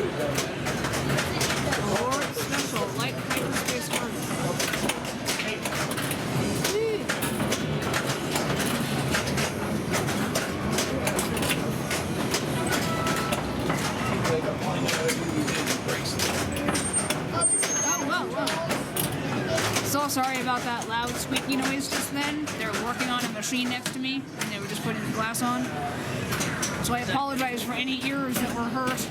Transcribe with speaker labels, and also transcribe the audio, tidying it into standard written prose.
Speaker 1: Or special, like hyperspace harness. So sorry about that loud squeaky noise just then. They were working on a machine next to me, and they were just putting the glass on. So I apologize for any ears that were hurt.